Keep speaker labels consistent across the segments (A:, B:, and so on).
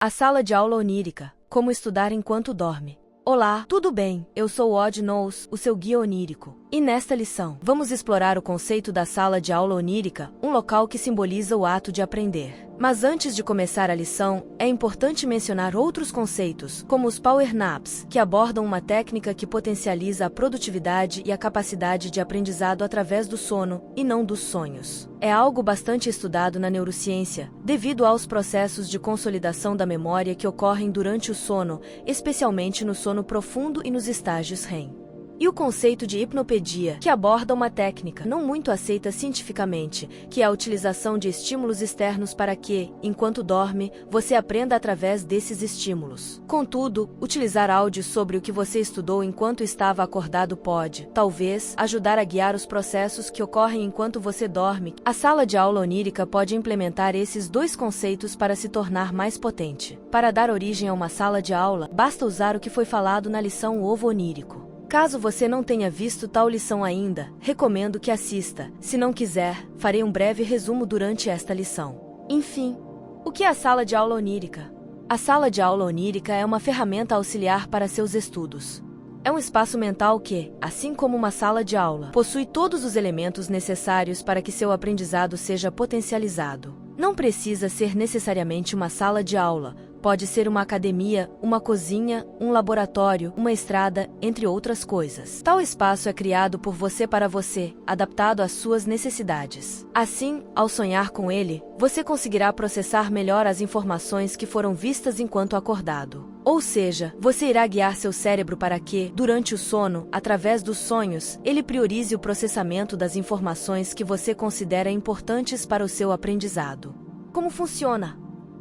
A: A sala de aula onírica. Como estudar enquanto dorme. Olá, tudo bem? Eu sou Odd Knows, o seu guia onírico. E nesta lição, vamos explorar o conceito da sala de aula onírica, um local que simboliza o ato de aprender. Mas antes de começar a lição, é importante mencionar outros conceitos, como os Power Naps, que abordam uma técnica que potencializa a produtividade e a capacidade de aprendizado através do sono, e não dos sonhos. É algo bastante estudado na neurociência, devido aos processos de consolidação da memória que ocorrem durante o sono, especialmente no sono profundo e nos estágios REM. E o conceito de hipnopedia, que aborda uma técnica não muito aceita cientificamente, que é a utilização de estímulos externos para que, enquanto dorme, você aprenda através desses estímulos. Contudo, utilizar áudios sobre o que você estudou enquanto estava acordado pode, talvez, ajudar a guiar os processos que ocorrem enquanto você dorme. A sala de aula onírica pode implementar esses dois conceitos para se tornar mais potente. Para dar origem a uma sala de aula, basta usar o que foi falado na lição Ovo Onírico. Caso você não tenha visto tal lição ainda, recomendo que assista. Se não quiser, farei um breve resumo durante esta lição. Enfim, o que é a sala de aula onírica? A sala de aula onírica é uma ferramenta auxiliar para seus estudos. É um espaço mental que, assim como uma sala de aula, possui todos os elementos necessários para que seu aprendizado seja potencializado. Não precisa ser necessariamente uma sala de aula. Pode ser uma academia, uma cozinha, um laboratório, uma estrada, entre outras coisas. Tal espaço é criado por você para você, adaptado às suas necessidades. Assim, ao sonhar com ele, você conseguirá processar melhor as informações que foram vistas enquanto acordado. Ou seja, você irá guiar seu cérebro para que, durante o sono, através dos sonhos, ele priorize o processamento das informações que você considera importantes para o seu aprendizado. Como funciona?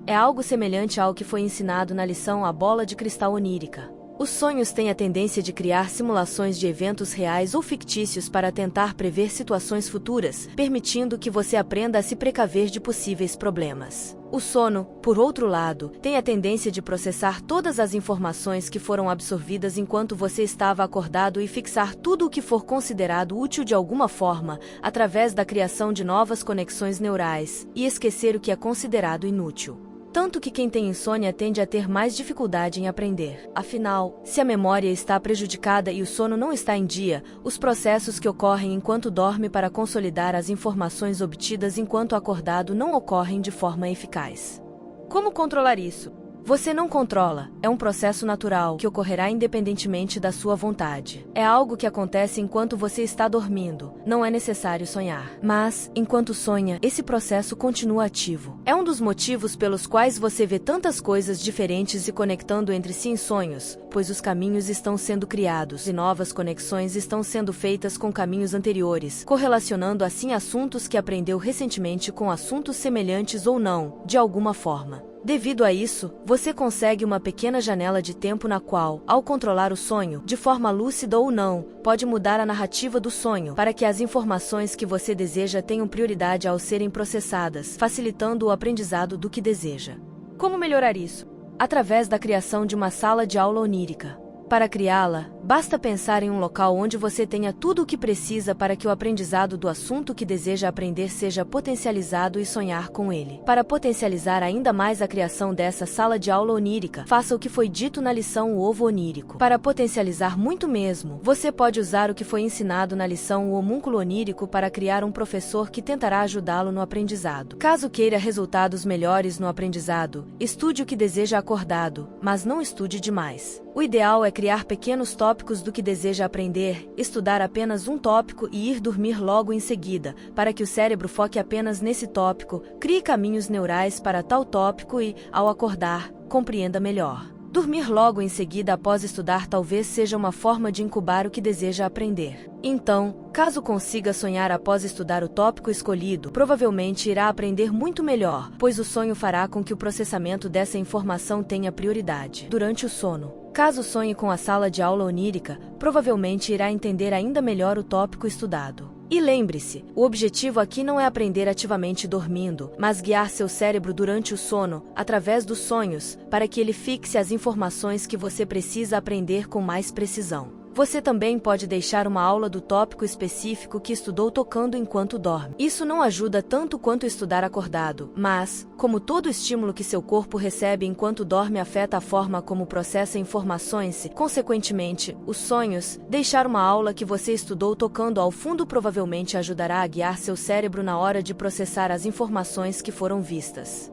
A: É algo semelhante ao que foi ensinado na lição A Bola de Cristal Onírica. Os sonhos têm a tendência de criar simulações de eventos reais ou fictícios para tentar prever situações futuras, permitindo que você aprenda a se precaver de possíveis problemas. O sono, por outro lado, tem a tendência de processar todas as informações que foram absorvidas enquanto você estava acordado e fixar tudo o que for considerado útil de alguma forma, através da criação de novas conexões neurais, e esquecer o que é considerado inútil. Tanto que quem tem insônia tende a ter mais dificuldade em aprender. Afinal, se a memória está prejudicada e o sono não está em dia, os processos que ocorrem enquanto dorme para consolidar as informações obtidas enquanto acordado não ocorrem de forma eficaz. Como controlar isso? Você não controla, é um processo natural que ocorrerá independentemente da sua vontade. É algo que acontece enquanto você está dormindo, não é necessário sonhar. Mas, enquanto sonha, esse processo continua ativo. É um dos motivos pelos quais você vê tantas coisas diferentes se conectando entre si em sonhos, pois os caminhos estão sendo criados e novas conexões estão sendo feitas com caminhos anteriores, correlacionando assim assuntos que aprendeu recentemente com assuntos semelhantes ou não, de alguma forma. Devido a isso, você consegue uma pequena janela de tempo na qual, ao controlar o sonho, de forma lúcida ou não, pode mudar a narrativa do sonho para que as informações que você deseja tenham prioridade ao serem processadas, facilitando o aprendizado do que deseja. Como melhorar isso? Através da criação de uma sala de aula onírica. Para criá-la, basta pensar em um local onde você tenha tudo o que precisa para que o aprendizado do assunto que deseja aprender seja potencializado e sonhar com ele. Para potencializar ainda mais a criação dessa sala de aula onírica, faça o que foi dito na lição O Ovo Onírico. Para potencializar muito mesmo, você pode usar o que foi ensinado na lição O Homúnculo Onírico para criar um professor que tentará ajudá-lo no aprendizado. Caso queira resultados melhores no aprendizado, estude o que deseja acordado, mas não estude demais. O ideal é criar pequenos tópicos do que deseja aprender, estudar apenas um tópico e ir dormir logo em seguida, para que o cérebro foque apenas nesse tópico, crie caminhos neurais para tal tópico e, ao acordar, compreenda melhor. Dormir logo em seguida após estudar talvez seja uma forma de incubar o que deseja aprender. Então, caso consiga sonhar após estudar o tópico escolhido, provavelmente irá aprender muito melhor, pois o sonho fará com que o processamento dessa informação tenha prioridade. Durante o sono, caso sonhe com a sala de aula onírica, provavelmente irá entender ainda melhor o tópico estudado. E lembre-se, o objetivo aqui não é aprender ativamente dormindo, mas guiar seu cérebro durante o sono, através dos sonhos, para que ele fixe as informações que você precisa aprender com mais precisão. Você também pode deixar uma aula do tópico específico que estudou tocando enquanto dorme. Isso não ajuda tanto quanto estudar acordado, mas, como todo estímulo que seu corpo recebe enquanto dorme afeta a forma como processa informações e, consequentemente, os sonhos, deixar uma aula que você estudou tocando ao fundo provavelmente ajudará a guiar seu cérebro na hora de processar as informações que foram vistas.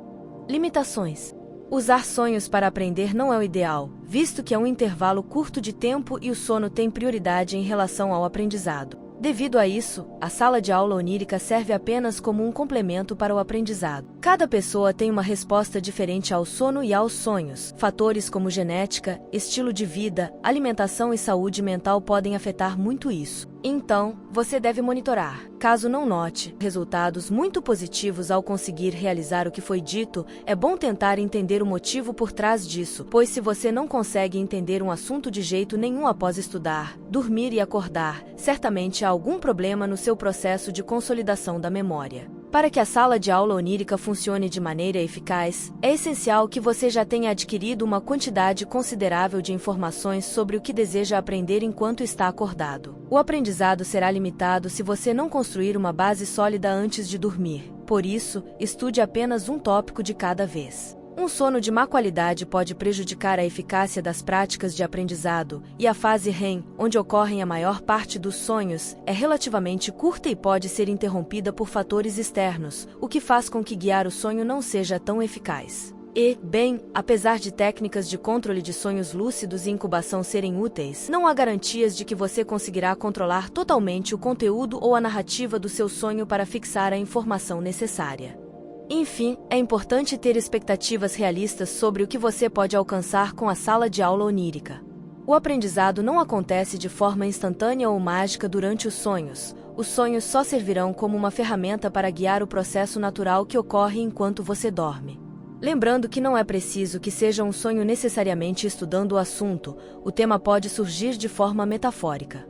A: Limitações. Usar sonhos para aprender não é o ideal, visto que é um intervalo curto de tempo e o sono tem prioridade em relação ao aprendizado. Devido a isso, a sala de aula onírica serve apenas como um complemento para o aprendizado. Cada pessoa tem uma resposta diferente ao sono e aos sonhos. Fatores como genética, estilo de vida, alimentação e saúde mental podem afetar muito isso. Então, você deve monitorar. Caso não note resultados muito positivos ao conseguir realizar o que foi dito, é bom tentar entender o motivo por trás disso, pois se você não consegue entender um assunto de jeito nenhum após estudar, dormir e acordar, certamente há algum problema no seu processo de consolidação da memória. Para que a sala de aula onírica funcione de maneira eficaz, é essencial que você já tenha adquirido uma quantidade considerável de informações sobre o que deseja aprender enquanto está acordado. O aprendizado será limitado se você não construir uma base sólida antes de dormir. Por isso, estude apenas um tópico de cada vez. Um sono de má qualidade pode prejudicar a eficácia das práticas de aprendizado, e a fase REM, onde ocorrem a maior parte dos sonhos, é relativamente curta e pode ser interrompida por fatores externos, o que faz com que guiar o sonho não seja tão eficaz. Bem, apesar de técnicas de controle de sonhos lúcidos e incubação serem úteis, não há garantias de que você conseguirá controlar totalmente o conteúdo ou a narrativa do seu sonho para fixar a informação necessária. Enfim, é importante ter expectativas realistas sobre o que você pode alcançar com a sala de aula onírica. O aprendizado não acontece de forma instantânea ou mágica durante os sonhos. Os sonhos só servirão como uma ferramenta para guiar o processo natural que ocorre enquanto você dorme. Lembrando que não é preciso que seja um sonho necessariamente estudando o assunto, o tema pode surgir de forma metafórica.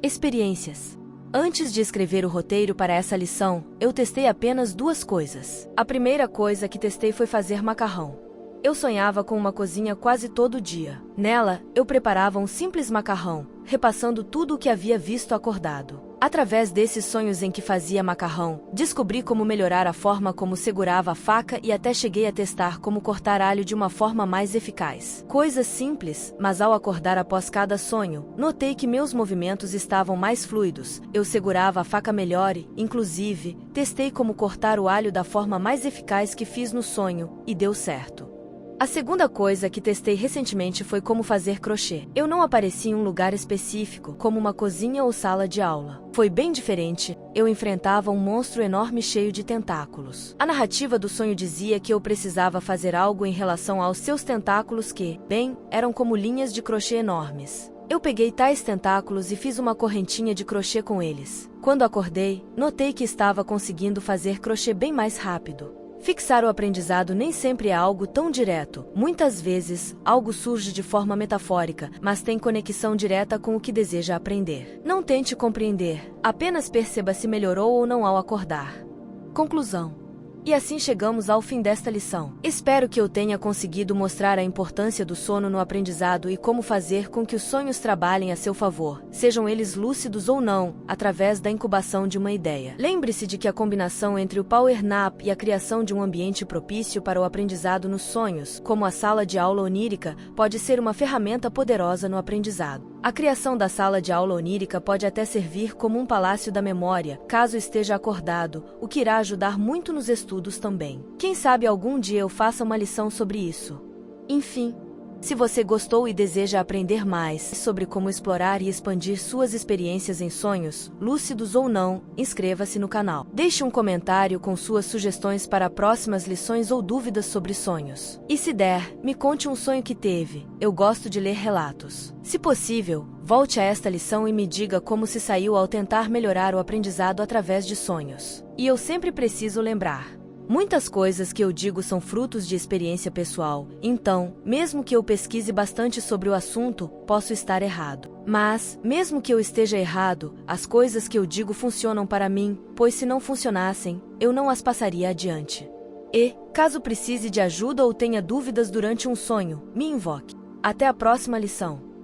A: Experiências. Antes de escrever o roteiro para essa lição, eu testei apenas 2 coisas. A primeira coisa que testei foi fazer macarrão. Eu sonhava com uma cozinha quase todo dia. Nela, eu preparava um simples macarrão, repassando tudo o que havia visto acordado. Através desses sonhos em que fazia macarrão, descobri como melhorar a forma como segurava a faca e até cheguei a testar como cortar alho de uma forma mais eficaz. Coisas simples, mas ao acordar após cada sonho, notei que meus movimentos estavam mais fluidos, eu segurava a faca melhor e, inclusive, testei como cortar o alho da forma mais eficaz que fiz no sonho, e deu certo. A segunda coisa que testei recentemente foi como fazer crochê. Eu não apareci em um lugar específico, como uma cozinha ou sala de aula. Foi bem diferente, eu enfrentava um monstro enorme cheio de tentáculos. A narrativa do sonho dizia que eu precisava fazer algo em relação aos seus tentáculos que, bem, eram como linhas de crochê enormes. Eu peguei tais tentáculos e fiz uma correntinha de crochê com eles. Quando acordei, notei que estava conseguindo fazer crochê bem mais rápido. Fixar o aprendizado nem sempre é algo tão direto. Muitas vezes, algo surge de forma metafórica, mas tem conexão direta com o que deseja aprender. Não tente compreender, apenas perceba se melhorou ou não ao acordar. Conclusão. E assim chegamos ao fim desta lição. Espero que eu tenha conseguido mostrar a importância do sono no aprendizado e como fazer com que os sonhos trabalhem a seu favor, sejam eles lúcidos ou não, através da incubação de uma ideia. Lembre-se de que a combinação entre o Power Nap e a criação de um ambiente propício para o aprendizado nos sonhos, como a sala de aula onírica, pode ser uma ferramenta poderosa no aprendizado. A criação da sala de aula onírica pode até servir como um palácio da memória, caso esteja acordado, o que irá ajudar muito nos estudos também. Quem sabe algum dia eu faça uma lição sobre isso. Enfim, se você gostou e deseja aprender mais sobre como explorar e expandir suas experiências em sonhos, lúcidos ou não, inscreva-se no canal. Deixe um comentário com suas sugestões para próximas lições ou dúvidas sobre sonhos. E se der, me conte um sonho que teve. Eu gosto de ler relatos. Se possível, volte a esta lição e me diga como se saiu ao tentar melhorar o aprendizado através de sonhos. E eu sempre preciso lembrar. Muitas coisas que eu digo são frutos de experiência pessoal, então, mesmo que eu pesquise bastante sobre o assunto, posso estar errado. Mas, mesmo que eu esteja errado, as coisas que eu digo funcionam para mim, pois se não funcionassem, eu não as passaria adiante. E, caso precise de ajuda ou tenha dúvidas durante um sonho, me invoque. Até a próxima lição.